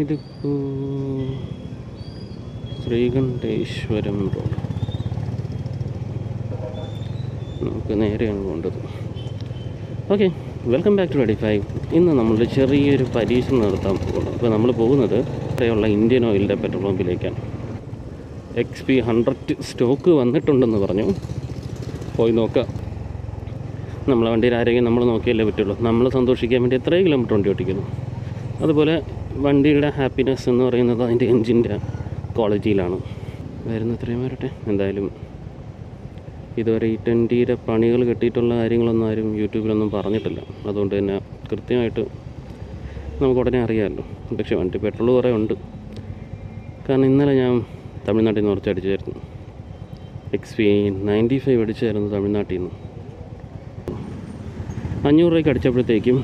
ഇതിപ്പോൾ ശ്രീകണ്ഠേശ്വരം റോഡ്. നമുക്ക് നേരെയാണ് പോകേണ്ടത്. Okay, welcome back to Redify. ഇന്ന് നമ്മൾ ചെറിയൊരു പരീക്ഷണം നടത്താൻ പോകുന്നു. അപ്പോൾ നമ്മൾ പോകുന്നത് ഇവിടെയുള്ള ഇന്ത്യൻ ഓയിലിൻ്റെ പെട്രോൾ പമ്പിലേക്കാണ്. XP100 സ്റ്റോക്ക് വന്നിട്ടുണ്ടെന്ന് പറഞ്ഞു. പോയി നോക്കാം. നമ്മളെ വണ്ടിയിൽ ആരെങ്കിലും നമ്മൾ നോക്കിയാലേ പറ്റുള്ളൂ. നമ്മൾ സന്തോഷിക്കാൻ വേണ്ടി എത്രയും കിലോമീറ്റർ വണ്ടി ഓടിക്കുന്നു. അതുപോലെ വണ്ടിയുടെ ഹാപ്പിനെസ് എന്ന് പറയുന്നത് അതിൻ്റെ എൻജിൻ്റെ ക്വാളിറ്റിയിലാണ്. വരുന്ന ഇത്രയും വരട്ടെ. എന്തായാലും ഇതുവരെ E20 പണികൾ കിട്ടിയിട്ടുള്ള കാര്യങ്ങളൊന്നും ആരും യൂട്യൂബിലൊന്നും പറഞ്ഞിട്ടില്ല. അതുകൊണ്ട് തന്നെ കൃത്യമായിട്ട് നമുക്ക് ഉടനെ അറിയാമല്ലോ. പക്ഷേ വണ്ടി പെട്രോൾ കുറേ ഉണ്ട്. കാരണം ഇന്നലെ ഞാൻ തമിഴ്നാട്ടിൽ നിന്ന് കുറച്ച് അടിച്ചായിരുന്നു. XP95 അടിച്ചായിരുന്നു തമിഴ്നാട്ടിൽ നിന്ന്. 500 രൂപയ്ക്ക് അടിച്ചപ്പോഴത്തേക്കും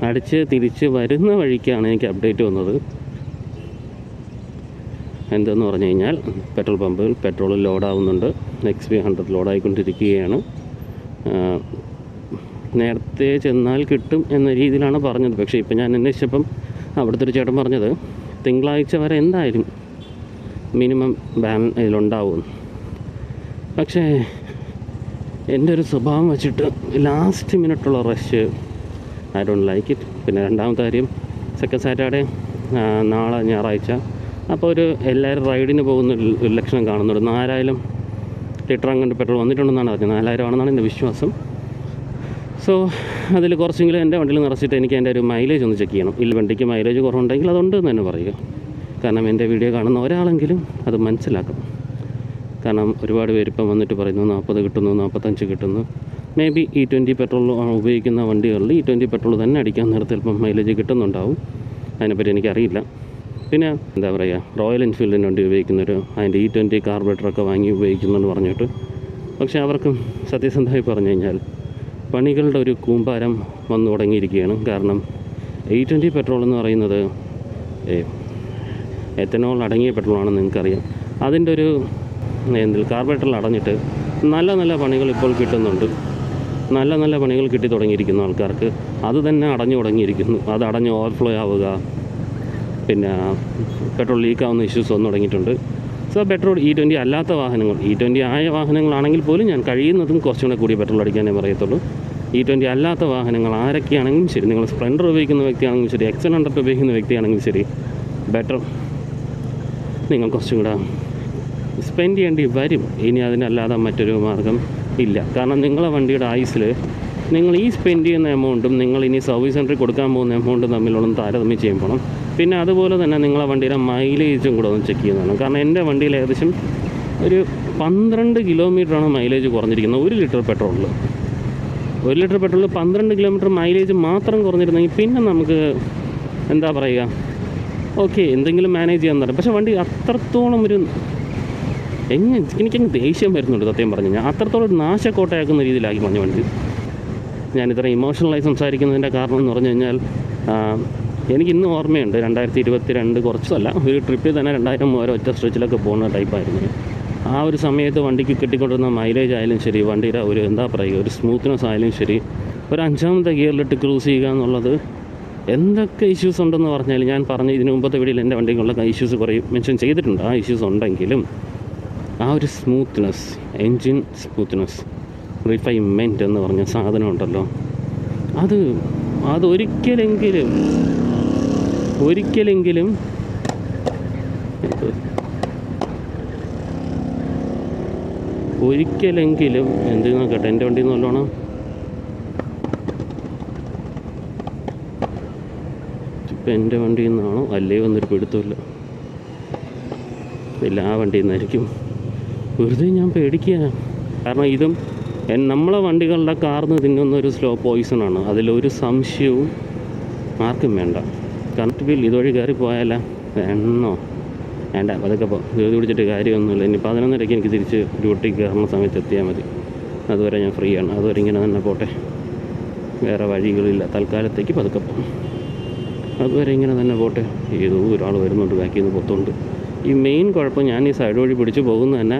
അടിച്ച് തിരിച്ച് വരുന്ന വഴിക്കാണ് എനിക്ക് അപ്ഡേറ്റ് വന്നത്. എന്തെന്ന് പറഞ്ഞു കഴിഞ്ഞാൽ പെട്രോൾ പമ്പിൽ പെട്രോൾ ലോഡാവുന്നുണ്ട്. XP100 ലോഡായിക്കൊണ്ടിരിക്കുകയാണ്. നേരത്തെ ചെന്നാൽ കിട്ടും എന്ന രീതിയിലാണ് പറഞ്ഞത്. പക്ഷേ ഇപ്പം ഞാൻ അന്വേഷിച്ചപ്പം അവിടുത്തെ ഒരു ചേട്ടൻ പറഞ്ഞത് തിങ്കളാഴ്ച വരെ എന്തായാലും മിനിമം ബാൻ ഇതിലുണ്ടാവും. പക്ഷേ എൻ്റെ ഒരു സ്വഭാവം വെച്ചിട്ട് ലാസ്റ്റ് മിനിറ്റുള്ള rush I don't like it. പിന്നെ രണ്ടാമത്തെ കാര്യം, സെക്കൻഡ് സാറ്റർഡേ നാളെ ഞായറാഴ്ച, അപ്പോൾ ഒരു എല്ലാവരും റൈഡിന് പോകുന്ന ഒരു ലക്ഷണം കാണുന്നുണ്ട്. 4000 ലിറ്റർ അങ്ങോട്ട് പെട്രോൾ വന്നിട്ടുണ്ടെന്നാണ് പറഞ്ഞത്. 4000 ആണെന്നാണ് എൻ്റെ വിശ്വാസം. സോ അതിൽ കുറച്ചെങ്കിലും എൻ്റെ വണ്ടിയിൽ നിറച്ചിട്ട് എനിക്ക് എൻ്റെ ഒരു മൈലേജ് ഒന്ന് ചെക്ക് ചെയ്യണം. ഇല്ല, വണ്ടിക്ക് മൈലേജ് കുറവുണ്ടെങ്കിൽ അതുണ്ട് എന്ന് തന്നെ പറയുക. കാരണം എൻ്റെ വീഡിയോ കാണുന്ന ഒരാളെങ്കിലും അത് മനസ്സിലാക്കണം. കാരണം ഒരുപാട് പേര് ഇപ്പം വന്നിട്ട് പറയുന്നു 40 കിട്ടുന്നു, 45 കിട്ടുന്നു. മേ ബി E20 പെട്രോൾ ഉപയോഗിക്കുന്ന വണ്ടികളിൽ E20 പെട്രോൾ തന്നെ അടിക്കാൻ നേരത്തെ ചിലപ്പം മൈലേജ് കിട്ടുന്നുണ്ടാവും. അതിനെപ്പറ്റി എനിക്കറിയില്ല. പിന്നെ എന്താ പറയുക, റോയൽ എൻഫീൽഡിന് വണ്ടി ഉപയോഗിക്കുന്നവർ അതിൻ്റെ E20 കാർബറേറ്ററൊക്കെ വാങ്ങി ഉപയോഗിക്കുന്നെന്ന് പറഞ്ഞിട്ട്, പക്ഷേ അവർക്കും സത്യസന്ധമായി പറഞ്ഞു കഴിഞ്ഞാൽ പണികളുടെ ഒരു കൂമ്പാരം വന്നു തുടങ്ങിയിരിക്കുകയാണ്. കാരണം E20 പെട്രോൾ എന്ന് പറയുന്നത് എത്തനോൾ അടങ്ങിയ പെട്രോളാണെന്ന് നിങ്ങൾക്കറിയാം. അതിൻ്റെ ഒരു കാർബറേറ്ററിൽ അടഞ്ഞിട്ട് നല്ല നല്ല പണികൾ ഇപ്പോൾ കിട്ടുന്നുണ്ട്. നല്ല നല്ല പണികൾ കിട്ടി തുടങ്ങിയിരിക്കുന്നു ആൾക്കാർക്ക്. അത് തന്നെ അടഞ്ഞു തുടങ്ങിയിരിക്കുന്നു. അത് അടഞ്ഞ് ഓവർഫ്ലോ ആവുക, പിന്നെ പെട്രോൾ ലീക്കാവുന്ന ഇഷ്യൂസ് വന്നു തുടങ്ങിയിട്ടുണ്ട്. സോ പെട്രോൾ E20 അല്ലാത്ത വാഹനങ്ങൾ, E20 ആയ വാഹനങ്ങളാണെങ്കിൽ പോലും ഞാൻ കഴിയുന്നതും കുറച്ചുകൂടെ കൂടി പെട്രോൾ അടിക്കാനേ പറയത്തുള്ളൂ. E20 അല്ലാത്ത വാഹനങ്ങൾ ആരൊക്കെയാണെങ്കിലും ശരി, നിങ്ങൾ സ്പ്ലെൻഡർ ഉപയോഗിക്കുന്ന വ്യക്തിയാണെങ്കിലും ശരി, XN100 ഉപയോഗിക്കുന്ന വ്യക്തിയാണെങ്കിലും ശരി, ബെറ്റർ നിങ്ങൾ കുറച്ചും കൂടെ സ്പെൻഡ് ചെയ്യേണ്ടി വരും. ഇനി അതിനല്ലാതെ മറ്റൊരു മാർഗം ഇല്ല. കാരണം നിങ്ങളെ വണ്ടിയുടെ ആയുസിൽ നിങ്ങൾ ഈ സ്പെൻഡ് ചെയ്യുന്ന എമൗണ്ടും നിങ്ങൾ ഇനി സർവീസ് സെൻറ്ററിൽ കൊടുക്കാൻ പോകുന്ന എമൗണ്ടും തമ്മിലുള്ള താരതമ്യം ചെയ്യുമ്പോൾ, പിന്നെ അതുപോലെ തന്നെ നിങ്ങളെ വണ്ടിയുടെ മൈലേജും കൂടെ ഒന്ന് ചെക്ക് ചെയ്യുന്നതാണ്. കാരണം എൻ്റെ വണ്ടിയിൽ ഏകദേശം ഒരു 12 കിലോമീറ്ററാണ് മൈലേജ് കുറഞ്ഞിരിക്കുന്നത് 1 ലിറ്റർ പെട്രോളിൽ. 1 ലിറ്റർ പെട്രോളിൽ 12 കിലോമീറ്റർ മൈലേജ് മാത്രം കുറഞ്ഞിരുന്നെങ്കിൽ പിന്നെ നമുക്ക് എന്താ പറയുക, ഓക്കെ എന്തെങ്കിലും മാനേജ് ചെയ്യാൻ തരാം. പക്ഷേ വണ്ടി അത്രത്തോളം ഒരു എനിക്കങ്ങ് ദേഷ്യം വരുന്നുണ്ട് സത്യം പറഞ്ഞു കഴിഞ്ഞാൽ. അത്രത്തോളം ഒരു നാശക്കോട്ടയാക്കുന്ന രീതിയിലാക്കി പറഞ്ഞ വണ്ടി. ഞാനിത്ര ഇമോഷണലായി സംസാരിക്കുന്നതിൻ്റെ കാരണം എന്ന് പറഞ്ഞു കഴിഞ്ഞാൽ, എനിക്കിന്ന് ഓർമ്മയുണ്ട് 2022 കുറച്ചല്ല, ഒരു ട്രിപ്പിൽ തന്നെ 2000-3000 ഒറ്റ സ്ട്രെച്ചിലൊക്കെ പോകുന്ന ടൈപ്പായിരുന്നു. ആ ഒരു സമയത്ത് വണ്ടിക്ക് കിട്ടിക്കൊണ്ടിരുന്ന മൈലേജ് ആയാലും ശരി, വണ്ടിയുടെ ഒരു എന്താ പറയുക, ഒരു സ്മൂത്ത്നെസ് ആയാലും ശരി, ഒരു 5ാമത്തെ ഗിയറിലിട്ട് ക്രൂസ് ചെയ്യുക എന്നുള്ളത് എന്തൊക്കെ ഇഷ്യൂസ് ഉണ്ടെന്ന് പറഞ്ഞാൽ, ഞാൻ പറഞ്ഞ ഇതിന് മുമ്പത്തെ വീഡിയോയിൽ എൻ്റെ വണ്ടിക്കുള്ള ഇഷ്യൂസ് കുറേ മെൻഷൻ ചെയ്തിട്ടുണ്ട്. ആ ഇഷ്യൂസ് ഉണ്ടെങ്കിലും ആ ഒരു സ്മൂത്ത്നെസ്, എൻജിൻ സ്മൂത്ത്നെസ്, റിഫൈൻമെൻറ്റ് എന്ന് പറഞ്ഞ സാധനം ഉണ്ടല്ലോ, അതൊരിക്കലെങ്കിലും എന്ത് നോക്കട്ടെ, എൻ്റെ വണ്ടിയിൽ നിന്ന് നല്ലോണം ഇപ്പം എൻ്റെ വണ്ടിയിൽ നിന്നാണോ അല്ലേ വന്നൊരു പിടുത്തമില്ല. ആ വണ്ടിയിൽ നിന്നായിരിക്കും. വെറുതെ ഞാൻ പേടിക്കുക. കാരണം ഇതും നമ്മളെ വണ്ടികളുടെ കാർന്ന് തിന്നുന്നൊരു സ്ലോ പോയിസണാണ്. അതിലൊരു സംശയവും ആർക്കും വേണ്ട. കറക്റ്റ് ബിൽ ഇതുവഴി കയറി പോയാലോ വേണ്ട, അതൊക്കെ ധൃതി പിടിച്ചിട്ട് കാര്യമൊന്നുമില്ല. ഇനി 11:30 എനിക്ക് തിരിച്ച് ഡ്യൂട്ടിക്ക് കയറുന്ന സമയത്ത് എത്തിയാൽ മതി. അതുവരെ ഞാൻ ഫ്രീ ആണ്. അതുവരെ ഇങ്ങനെ തന്നെ പോട്ടെ, വേറെ വഴികളില്ല. തൽക്കാലത്തേക്ക് പതുക്കെ പോകും. അതുവരെ ഇങ്ങനെ തന്നെ പോട്ടെ. ഏതോ ഒരാൾ വരുന്നുണ്ട് ബാക്കിൽ നിന്ന് പൊത്തുണ്ട്. ഈ മെയിൻ കുഴപ്പം ഞാൻ ഈ സൈഡ് വഴി പിടിച്ച് പോകുന്നത് തന്നെ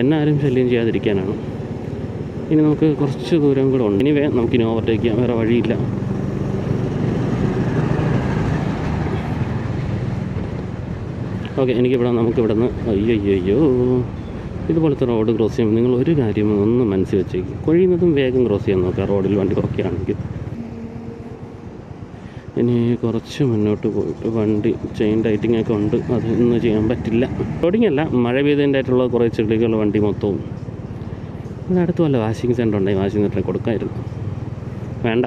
എന്നെ ആരും ശല്യം ചെയ്യാതിരിക്കാനാണ്. ഇനി നമുക്ക് കുറച്ച് ദൂരം കൂടെ ഉണ്ട്. നമുക്കിനി ഓവർടേക്ക് ചെയ്യാം, വേറെ വഴിയില്ല. ഓക്കെ, നമുക്കിവിടെ നിന്ന് അയ്യോ ഇതുപോലത്തെ റോഡ് ക്രോസ് ചെയ്യുമ്പോൾ നിങ്ങൾ ഒരു കാര്യം ഒന്ന് മനസ്സിൽ വെച്ചേക്കും, കഴിയുന്നതും വേഗം ക്രോസ് ചെയ്യാൻ നോക്കുക റോഡിൽ വണ്ടി ഓക്കെ ആണെങ്കിൽ. ഇനി കുറച്ച് മുന്നോട്ട് പോയിട്ട് വണ്ടി ചെയിൻ ടൈറ്റിംഗ് ഒക്കെ ഉണ്ട്, അത് ഇന്ന് ചെയ്യാൻ പറ്റില്ല. ലോഡിംഗ് അല്ല, മഴ പെയ്തതിൻ്റെ ആയിട്ടുള്ള കുറേ ചെളികൾ വണ്ടി മൊത്തവും. ഇതിനടുത്ത് വല്ല വാഷിംഗ് സെൻ്റർ ഉണ്ടെങ്കിൽ വാഷിംഗ് സെൻ്ററിൽ കൊടുക്കാമായിരുന്നു, വേണ്ട.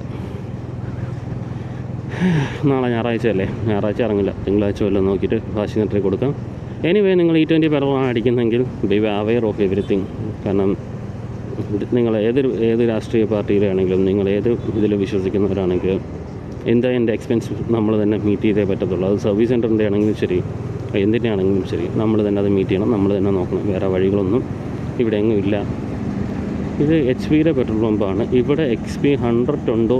നാളെ ഞായറാഴ്ച അല്ലേ, ഞായറാഴ്ച ഇറങ്ങില്ല, തിങ്കളാഴ്ച വല്ലതും നോക്കിയിട്ട് വാഷിംഗ് സെൻ്ററിൽ കൊടുക്കാം. എനിവേ നിങ്ങൾ E20 പെട്രോളാണ് അടിക്കുന്നെങ്കിൽ ബി അവെയർ ഓഫ് എവറിത്തിങ്. കാരണം നിങ്ങൾ ഏത് രാഷ്ട്രീയ പാർട്ടിയിലാണെങ്കിലും നിങ്ങൾ ഏത് ഇതിൽ വിശ്വസിക്കുന്നവരാണെങ്കിലും എൻ്റെ എക്സ്പെൻസ് നമ്മൾ തന്നെ മീറ്റ് ചെയ്തേ പറ്റത്തുള്ളൂ. അത് സർവീസ് സെൻ്ററിൻ്റെ ആണെങ്കിലും ശരി, എന്തിൻ്റെ ആണെങ്കിലും ശരി, നമ്മൾ തന്നെ അത് മീറ്റ് ചെയ്യണം, നമ്മൾ തന്നെ നോക്കണം. വേറെ വഴികളൊന്നും ഇവിടെ എങ്ങും ഇല്ല. ഇത് HP-യുടെ പെട്രോൾ പമ്പാണ്. ഇവിടെ XP 100 ഉണ്ടോ?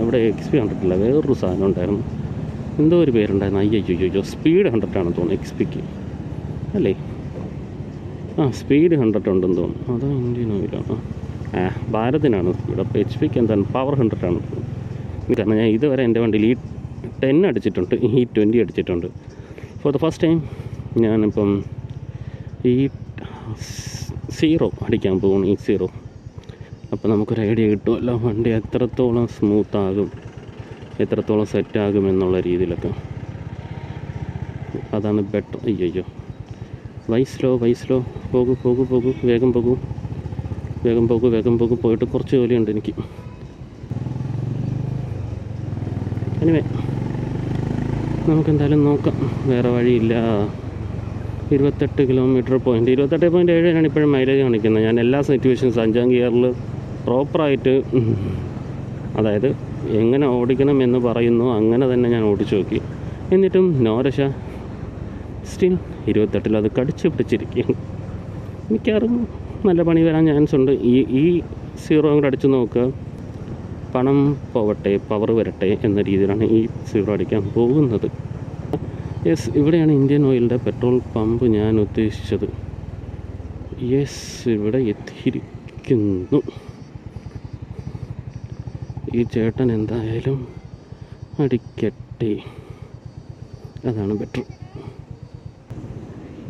ഇവിടെ XP 100 ഇല്ല, വേറൊരു സാധനം ഉണ്ടായിരുന്നു, എന്തോ ഒരു പേരുണ്ടായിരുന്നു. അയ്യോ സ്പീഡ് 100 ആണെന്ന് തോന്നുന്നു XP-ക്ക് അല്ലേ? സ്പീഡ് 100 ഉണ്ടെന്ന് തോന്നുന്നു. അതോ ഇന്ത്യൻ ഓയിലാണ്? ഭാരതിനാണ് സ്പീഡ്. അപ്പോൾ HP-ക്ക് എന്താണ് പവർ 100 ആണ്. കാരണം ഞാൻ ഇതുവരെ എൻ്റെ വണ്ടിയിൽ E10 അടിച്ചിട്ടുണ്ട്, E20 അടിച്ചിട്ടുണ്ട്. ഫോർ ദ ഫസ്റ്റ് ടൈം ഞാനിപ്പം E0 അടിക്കാൻ പോകുന്നു, E0. അപ്പോൾ നമുക്കൊരു ഐഡിയ കിട്ടുമല്ലോ വണ്ടി എത്രത്തോളം സ്മൂത്താകും, എത്രത്തോളം സെറ്റാകും എന്നുള്ള രീതിയിലൊക്കെ. അതാണ് ബെറ്റർ. അയ്യോ വൈ സ്ലോ പോകൂ, വേഗം പോകൂ. പോയിട്ട് കുറച്ച് ജോലിയുണ്ട് എനിക്ക്. എനിവേ നമുക്കെന്തായാലും നോക്കാം, വേറെ വഴിയില്ല. 28 കിലോമീറ്റർ പോയിൻ്റ് 28.7 ഇപ്പോഴും മൈലേജ് കാണിക്കുന്നത്. ഞാൻ എല്ലാ സിറ്റുവേഷൻസ് 5ാം ഗിയറിൽ പ്രോപ്പറായിട്ട്, അതായത് എങ്ങനെ ഓടിക്കണം എന്ന് പറയുന്നു അങ്ങനെ തന്നെ ഞാൻ ഓടിച്ചു നോക്കി. എന്നിട്ടും നോരശ സ്റ്റിൽ 28 അത് കടിച്ചു പിടിച്ചിരിക്കുകയാണ്. മിക്കവാറും നല്ല പണി വരാൻ ചാൻസ് ഉണ്ട്. ഈ 0 കൂടെ അടിച്ചു നോക്കുക, പണം പോവട്ടെ പവർ വരട്ടെ എന്ന രീതിയിലാണ് ഈ 0 അടിക്കാൻ പോകുന്നത്. യെസ്, ഇവിടെയാണ് ഇന്ത്യൻ ഓയിലിൻ്റെ പെട്രോൾ പമ്പ് ഞാൻ ഉദ്ദേശിച്ചത്. യെസ്, ഇവിടെ എത്തിയിരിക്കുന്നു. ഈ ചേട്ടൻ എന്തായാലും അടിക്കട്ടെ, അതാണ് ബെറ്റർ.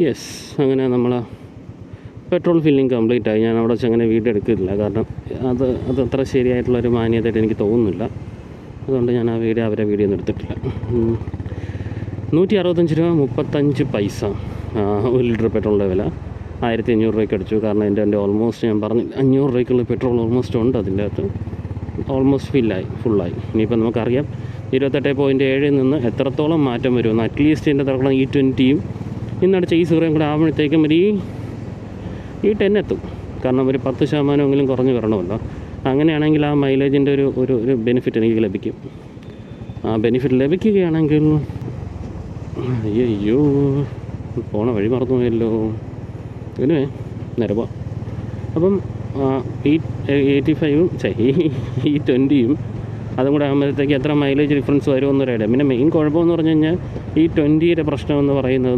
യെസ്, അങ്ങനെ നമ്മൾ പെട്രോൾ ഫില്ലിങ് കംപ്ലീറ്റ് ആയി. ഞാൻ അവിടെ വെച്ച് അങ്ങനെ വീഡിയോ എടുക്കില്ല, കാരണം അത് അത്ര ശരിയായിട്ടുള്ളൊരു മാന്യതയായിട്ട് എനിക്ക് തോന്നുന്നില്ല. അതുകൊണ്ട് ഞാൻ ആ അവരെ വീഡിയോ ഒന്നും എടുത്തിട്ടില്ല. 165 രൂപ 35 പൈസ 1 ലിറ്റർ പെട്രോളിൻ്റെ വില. 1500 രൂപയ്ക്ക് അടിച്ചു. കാരണം എൻ്റെ ഓൾമോസ്റ്റ് ഞാൻ പറഞ്ഞു 500 രൂപയ്ക്കുള്ള പെട്രോൾ ഓൾമോസ്റ്റ് ഉണ്ട് അതിൻ്റെ അകത്ത്. ഓൾമോസ്റ്റ് ഫുള്ളായി. ഇനിയിപ്പോൾ നമുക്കറിയാം 28.7 നിന്ന് എത്രത്തോളം മാറ്റം വരുമെന്ന്. അറ്റ്ലീസ്റ്റ് എൻ്റെ തറക്കണം E20യും ഇന്നടിച്ച ഈ 0 കൂടെ ആകുമ്പോഴത്തേക്കും ഈ 10 എത്തും. കാരണം ഒരു 10% കുറഞ്ഞ് വരണമല്ലോ. അങ്ങനെയാണെങ്കിൽ ആ മൈലേജിൻ്റെ ഒരു ബെനിഫിറ്റ് എനിക്ക് ലഭിക്കും. ആ ബെനിഫിറ്റ് ലഭിക്കുകയാണെങ്കിൽ അയ്യോ പോണ വഴി മറന്നുപോയല്ലോ. ഇതിന് നേരെ പോവാം. അപ്പം E85 E20യും അതും കൂടെ ആകുമ്പോഴത്തേക്ക് എത്ര മൈലേജ് ഡിഫറൻസ് വരുമെന്നൊരു ഐഡിയ. പിന്നെ മെയിൻ കുഴപ്പമെന്ന് പറഞ്ഞു കഴിഞ്ഞാൽ E20യുടെ പ്രശ്നമെന്ന് പറയുന്നത്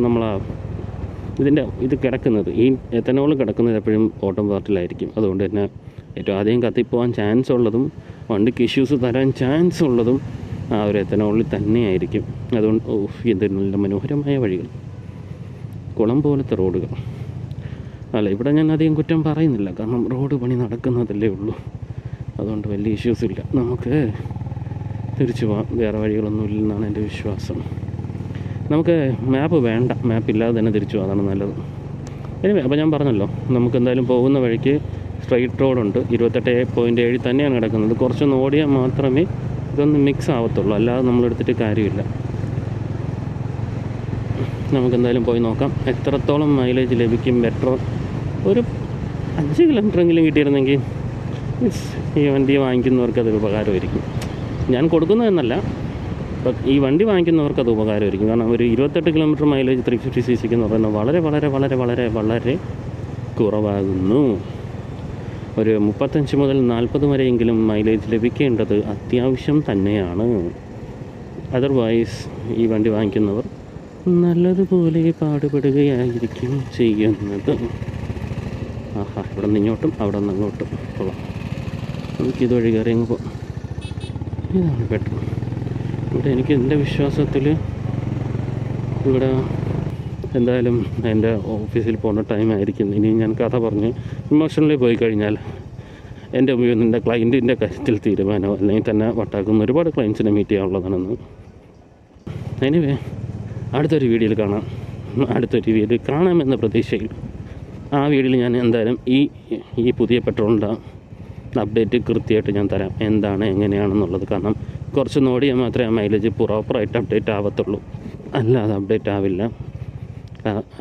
ഇത് കിടക്കുന്നത്, ഈ എത്തനോൾ കിടക്കുന്നത് എപ്പോഴും ഓട്ടം പാർട്ടിലായിരിക്കും. അതുകൊണ്ട് തന്നെ ഏറ്റവും ആദ്യം കത്തിപ്പോകാൻ ചാൻസ് ഉള്ളതും വണ്ടിക്ക് ഇഷ്യൂസ് തരാൻ ചാൻസ് ഉള്ളതും ആ ഒരു എത്തനോളിൽ തന്നെയായിരിക്കും. അതുകൊണ്ട് എന്തൊരു നല്ല മനോഹരമായ വഴികൾ, കുളം പോലത്തെ റോഡുകൾ. അല്ല, ഇവിടെ ഞാൻ അധികം കുറ്റം പറയുന്നില്ല, കാരണം റോഡ് പണി നടക്കുന്നതല്ലേ ഉള്ളൂ. അതുകൊണ്ട് വലിയ ഇഷ്യൂസ് ഇല്ല. നമുക്ക് തിരിച്ചു പോകാം, വേറെ വഴികളൊന്നും ഇല്ലെന്നാണ് എൻ്റെ വിശ്വാസം. നമുക്ക് മാപ്പ് വേണ്ട, മാപ്പില്ലാതെ തന്നെ തിരിച്ചു പോകാം, അതാണ് നല്ലത്. അപ്പോൾ ഞാൻ പറഞ്ഞല്ലോ, നമുക്ക് എന്തായാലും പോകുന്ന വഴിക്ക് സ്ട്രൈറ്റ് റോഡുണ്ട്. 28.7 തന്നെയാണ് കിടക്കുന്നത്. കുറച്ചൊന്ന് ഓടിയാൽ മാത്രമേ ഇതൊന്ന് മിക്സ് ആവത്തുള്ളൂ, അല്ലാതെ നമ്മളെടുത്തിട്ട് കാര്യമില്ല. നമുക്കെന്തായാലും പോയി നോക്കാം എത്രത്തോളം മൈലേജ് ലഭിക്കും. ബെറ്റർ ഒരു 5 കിലോമീറ്ററെങ്കിലും കിട്ടിയിരുന്നെങ്കിൽ ഈ വണ്ടി വാങ്ങിക്കുന്നവർക്ക് അതൊരു ഉപകാരമായിരിക്കും. ഞാൻ കൊടുക്കുന്നതെന്നല്ല, ഈ വണ്ടി വാങ്ങിക്കുന്നവർക്ക് അത് ഉപകാരമായിരിക്കും. കാരണം ഒരു 28 കിലോമീറ്റർ മൈലേജ് 350cc എന്ന് പറയുന്നത് വളരെ വളരെ വളരെ വളരെ വളരെ കുറവാകുന്നു. ഒരു 35 മുതൽ 40 വരെയെങ്കിലും മൈലേജ് ലഭിക്കേണ്ടത് അത്യാവശ്യം തന്നെയാണ്. അതർവൈസ് ഈ വണ്ടി വാങ്ങിക്കുന്നവർ നല്ലതുപോലെ പാടുപെടുകയായിരിക്കും ചെയ്യുന്നത്. ഇവിടെ നിന്ന് ഇങ്ങോട്ടും അവിടെ നിന്ന് അങ്ങോട്ടും കൊള്ളാം. നമുക്കിതുവഴി കയറി അങ്ങ് പോകാം. ഇതാണ് ബെറ്റർ. ഇവിടെ എനിക്ക് എൻ്റെ വിശ്വാസത്തിൽ ഇവിടെ എന്തായാലും എൻ്റെ ഓഫീസിൽ പോകുന്ന ടൈമായിരിക്കും. ഇനി ഞാൻ കഥ പറഞ്ഞ് ഇമോഷണലി പോയി കഴിഞ്ഞാൽ എൻ്റെ നിൻ്റെ ക്ലയൻറ്റിൻ്റെ കാര്യത്തിൽ തീരുമാനം അല്ലെങ്കിൽ തന്നെ വട്ടാക്കുന്ന ഒരുപാട് ക്ലയൻസിനെ മീറ്റ് ചെയ്യാനുള്ളതാണെന്ന്. എനിവേ അടുത്തൊരു വീഡിയോയിൽ കാണാം. അടുത്തൊരു വീഡിയോ കാണാമെന്ന പ്രതീക്ഷയിൽ ആ വീഡിയോയിൽ ഞാൻ എന്തായാലും ഈ പുതിയ പെട്രോളിൻ്റെ അപ്ഡേറ്റ് കൃത്യമായിട്ട് ഞാൻ തരാം, എന്താണ് എങ്ങനെയാണെന്നുള്ളത്. കാരണം കുറച്ച് നോടിയാൽ മാത്രമേ ആ മൈലേജ് പ്രോപ്പറായിട്ട് അപ്ഡേറ്റ് ആവത്തുള്ളൂ, അല്ലാതെ അപ്ഡേറ്റ് ആവില്ല.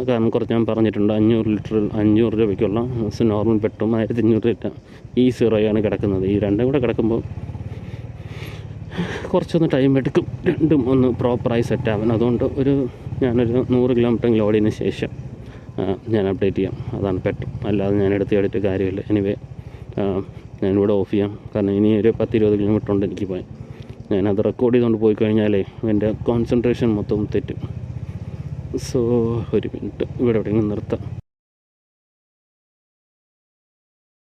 കാരണം കുറച്ച് ഞാൻ പറഞ്ഞിട്ടുണ്ട്, 500 രൂപയ്ക്കുള്ള നോർമൽ പെട്രോൾ 1500 രൂപ ഈ സീറോയാണ് കിടക്കുന്നത്. ഈ രണ്ടും കൂടെ കിടക്കുമ്പോൾ കുറച്ചൊന്ന് ടൈം എടുക്കും രണ്ടും ഒന്ന് പ്രോപ്പറായി സെറ്റ് ആവാൻ. അതുകൊണ്ട് ഞാനൊരു 100 കിലോമീറ്റർ ഓടിയതിന് ശേഷം ഞാൻ അപ്ഡേറ്റ് ചെയ്യാം, അതാണ് പെട്രോൾ. അല്ലാതെ ഞാൻ എടുത്തിട്ട് കാര്യമില്ല. എനിവേ ഞാനിവിടെ ഓഫ് ചെയ്യാം, കാരണം ഇനി ഒരു 10-20 കിലോമീറ്റർ ഉണ്ട് എനിക്ക് പോയി. ഞാനത് റെക്കോർഡ് ചെയ്തുകൊണ്ട് പോയി കഴിഞ്ഞാലേ എൻ്റെ കോൺസെൻട്രേഷൻ മൊത്തം തെറ്റും. സോ ഒരു മിനിറ്റ് ഇവിടെ എവിടെയെങ്കിലും നിർത്താം.